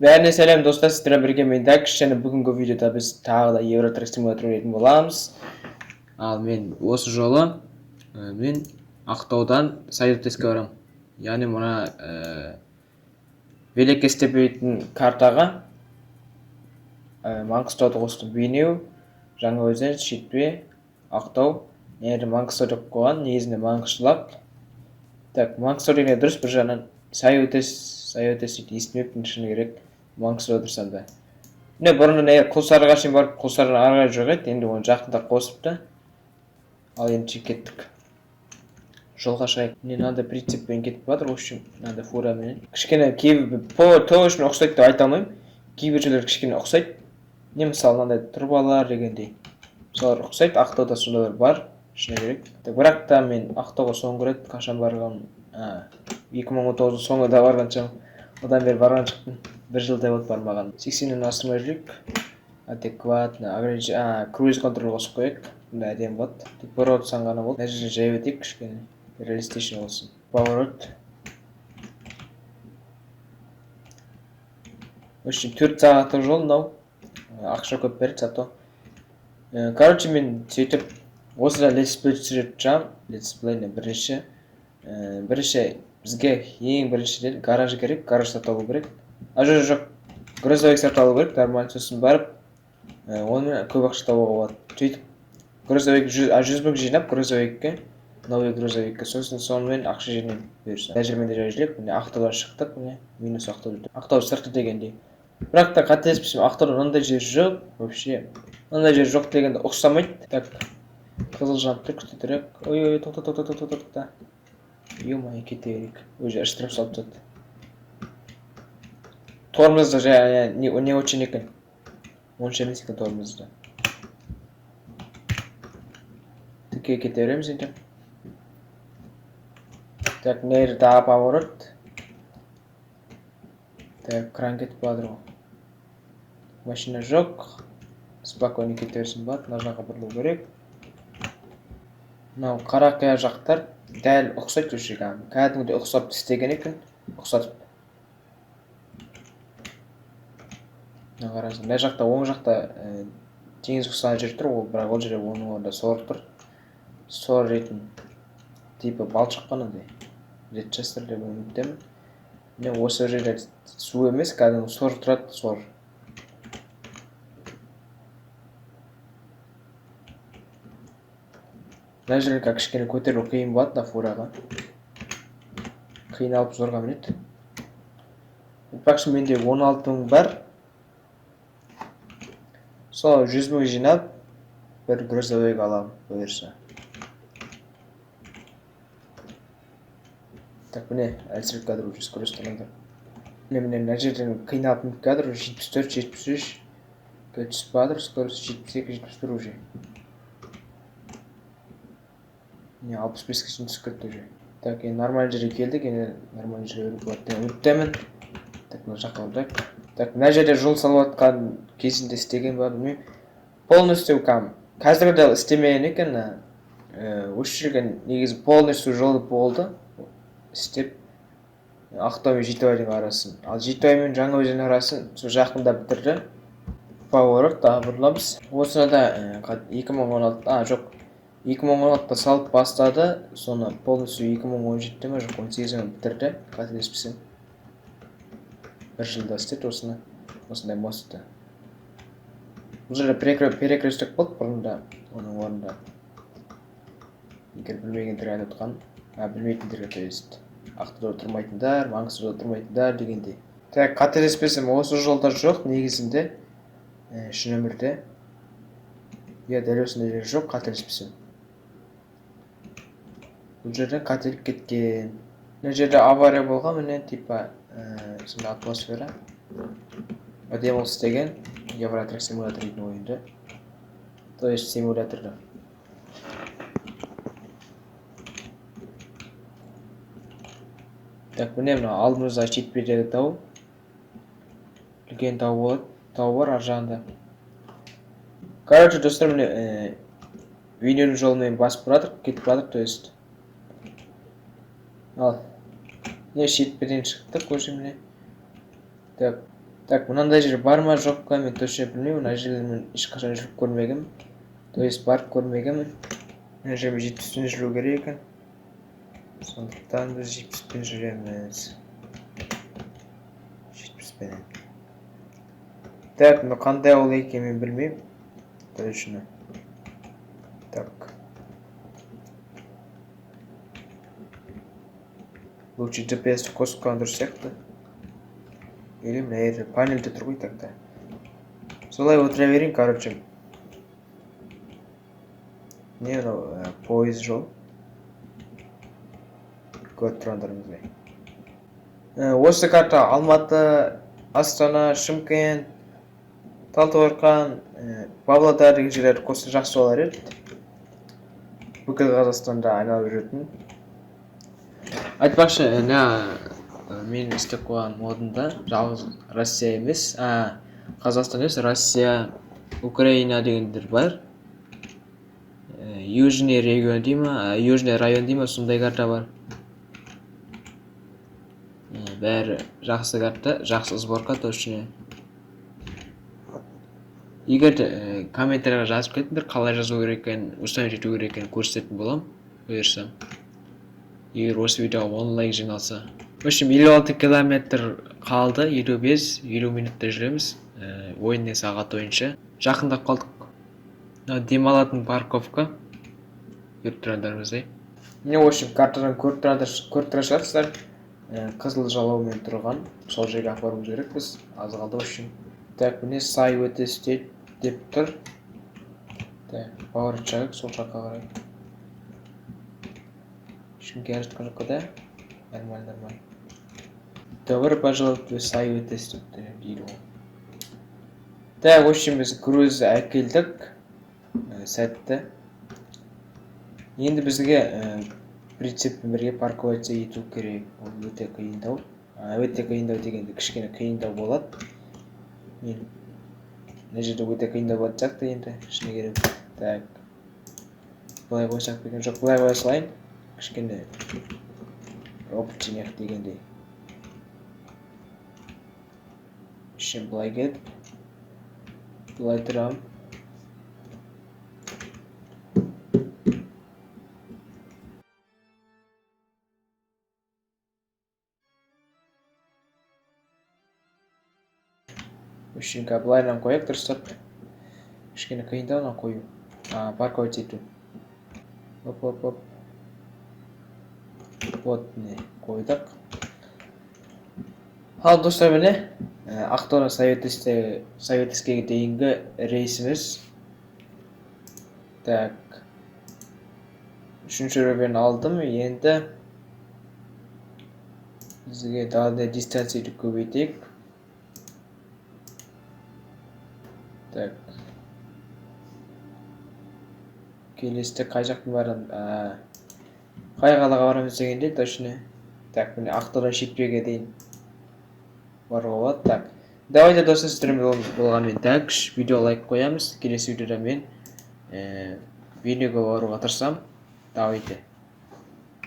Бәріне сәлем достар, сіздермен бірге мен Дәкіш, және бүгінгі видеода біз тағы да Евротрек симулятор ойнайтын боламыз. Ал мен осы жолы мен Ақтаудан Сайдутеске барам. Яғни мына Великес деп өйтін картаға Маңғыстауды қостым. Бейнеу, Жаңаөзен, Шетпе, Ақтау. Енді Маңғыстау деп қойған, негізінде Маңғышлақ. Так, Маңғыстау деген дұрыс, бір жағынан Сайдутес дейді, естімеппін шыны керек. Маңғыстау тұрсам да. Міне бұрыннан Құлсарыға шейін барып, Құлсарыдан ары қарай жоқ еді, енді оны жақында қосыпты. Ал енді кеттік. Жолға шығайық. Міне мынандай прицеппен кетіп жатыр, в общем, мынандай фурамен. Кішкене кейбір точно ұқсайды деп айта алмаймын. Кейбір жерлер кішкене ұқсайды. Не мысалы мынандай трубалар дегендей. Солар ұқсайды, Ақтауда сондайлар бар, шыны керек. Бірақ та мен Ақтауға соңғы рет қашан барғанмын? 2019 соңында барған шығармын. Одан бері барған шықтым. Бір жылдай болды бармаған. 80-нен асырмай жүрейік. Адекватно. Круиз контрол қосып қояйық. Бұнда әдемі болады. Тут поворот ғана болды. Мына жерде жай өтейік кішкене. Реалистичный болсын. Поворот. В общем, 4 сағаттық жол мынау. Ақша көп береді зато. Короче, мен сөйтіп осыда летсплей түсіріп жатырмын. Летсплейне бірінші бізге ең біріншіден гараж керек, гараж сатып алу керек. Жоқ, грузовик сатып алу керек, нормально, сосын барып, онымен көп ақша табуға болады. Сөйтіп, грузовик 100 мың жинап грузовикке, новый грузовикке, сосын сонымен ақша жинап бұйырса. Мына жермен де жай жүрейік, міне Ақтаудан шықтық, міне минус Ақтау. Ақтау сырты дегендей. Бірақ та қателеспесем, Ақтауда мынандай жер жоқ, вообще. Мынандай жер жоқ дегенде ұқсамайды. Так, қызыл жанып күте тұрайық. Ой, тоқта. Ё-моё, кете берейік. Өзі штраф салып жатты. Тормозда жай не очень екен. Онша емес екен тормозда. Тіке кете береміз енді. Так, мына жерде тағы поворот. Так, кран кетіп бардыр ғой. Машина жоқ. Спокойно кете берсін болады. Мына жаққа бұрылу керек. Мынау қарақия жақтар дәл ұқсайды уже кәдімгідей ұқсап істеген екен. Ұқсатып. Мына қараңыз, мына жақта оң жақта теңіз құсаған жер тұр, бірақ ол жерде оның орнында сор тұр. Сор ретін типі балшық қанандай. Ретчестер деп үміттемін. Міне осы жерде су емес, кәдімгі сор тұрады, сор. Мына жерге кішкене көтеру қиын болады да фураға. Қиналып зорға мінеді. Айтпақшы менде 16 мың бар. Сол 100 мың жинап, бір грузовик аламын бұйырса. Так, міне әлсіріп кәдір уже скорость тұрғанда. Міне мына жерден қиналып мініп кәдір 74-73 түсіп бадыр, скорость 72-71 уже. Не, 65-ке шейін түсіп кетті уже. Так, енді нормальный жерге келдік, енді нормальный жерге өріп болады. Үміттемін. Так, мына жаққа ордайық. Так, мына жерде жол салып жатқан кезінде істеген ба білмеймін. Полностью қазірде істемеген екен. Осы жерге негізі полностью жолы болды. Істеп Ақтау мен Жетібайдың арасын. Ал Жетібай мен Жаңаөзен арасын сол жақында бітірді. Поворот тағы бұрыламыз. Осыны да 2016-та салып бастады, соны полностью 2017-те ме жоқ 18-те бітірді, қателеспесем. Бір жылда істеді осыны, осындай мостты. Бұл жерде перекресток болды бұрында, оның орнында. Егер білмегендер айтып отқан, білмейтіндерге то есть Ақтауда тұрмайтындар, Маңғыстауда тұрмайтындар дегендей. Так, қателеспесем осы жолда жоқ негізінде, шын өмірде. Дәл осындай жер жоқ, қателеспесем. Бұл жерде қателік кеткен. Мына жерде авария болған, міне типа сонда атмосфера. Әдемі ол істеген Евротрек симулятор дейтін ойынды. То есть симуляторда. Так, міне мына алдымызда Шетпедегі тау. Үлкен тау болады. Тау бар ар жағында. Короче, достар, міне видеоның жолымен басып бұрадық, кетіп бұрадық, то есть. Ал, не Шетпеден шықтық, көші міне. Так, Так, мынандай жер бар ма жоқ па мен точно білмеймін. Мына жерде мен ешқашан жүріп көрмегенмін. То есть барып көрмегенмін. Мына жерде 70-пен жүру керек екен. Сондықтан біз 70-пен жүреміз. 70-пен. Так, но қандай ауыл екенін мен білмеймін. Точно. Так. Лучше GPS-ті қосып қалған дұрыс сияқты. Или мына жерде панельде тұр ғой тогда. Солай отыра берейін, короче. Не мынау пойыз жол. Көріп тұрғандарыңыздай. Осы карта Алматы, Астана, Шымкент, Талдықорған, Павлодар деген жерлер қосса жақсы болар еді. Бүкіл Қазақстанда айналып жүретін. Айтпақшы, мен істеп қойған модында жалғыз Россия емес, Қазақстан емес, Россия, Украина дегендер бар. Южный регион дей ма, Южный район дей ма, сондай карта бар. Бәрі жақсы карта, жақсы сборка точно. Егер комментарияға жазып кетіңдер, қалай жазу керек екенін, осылай жету керек екенін көрсететін боламын, бұйырса. Егер осы видеоға 10 лайк жиналса. В общем, 56 километр қалды, 55-50 минутта жүреміз. Ойынның сағат ойынша. Жақындап қалдық. Демалатын парковка. Көріп тұрғандарыңыздай. В общем, картадан көріп тұра шығарсыздар. Қызыл жалаумен тұрған. Сол жерге апаруымыз керекпіз. Аз қалды, в общем. Так, міне сай өтесі деп тұр. Так, поворот жағып, сол жаққа қарай. Ешкім келе жатқан жоқ да? Нормально. Добро пожаловать в сай өтесі дейді ғой. Так, в общем, біз груз әкелдік. Сәтті. Енді бізге прицеппен бірге парковаться ету керек. Ол өте қиындау. Өте қиындау дегенде кішкене қиындау болады. Мен мына жерде өте қиындау болады сияқты енді шыны керек. Так. Былай қойсақ деген жоқ, былай қоя салайын. Кішкене опытченек дегендей. Ішін былай кетіп. Былай тұрамын. Үшінка былайынан қояқ дұрыстап. Кішкене қиындауынан қою. Парковать ету. Оп. Вот, не қойдық. Ал достар, міне Ақтаудан Советскийге дейінгі рейсіміз. Так. 3-ші рөбені алдым. Енді бізге далада дистанцияды көбейтейік. Так. Келесті қай жақтың барын қай қалаға барамыз дегенде точно. Так, міне Ақтаудан Шетпеге дейін баруға болады. Так. Давайте достар, сіздермен болғанмен так, видео лайк қоямыз. Келесі видеода мен видеоға баруға тырысамын. Давайте.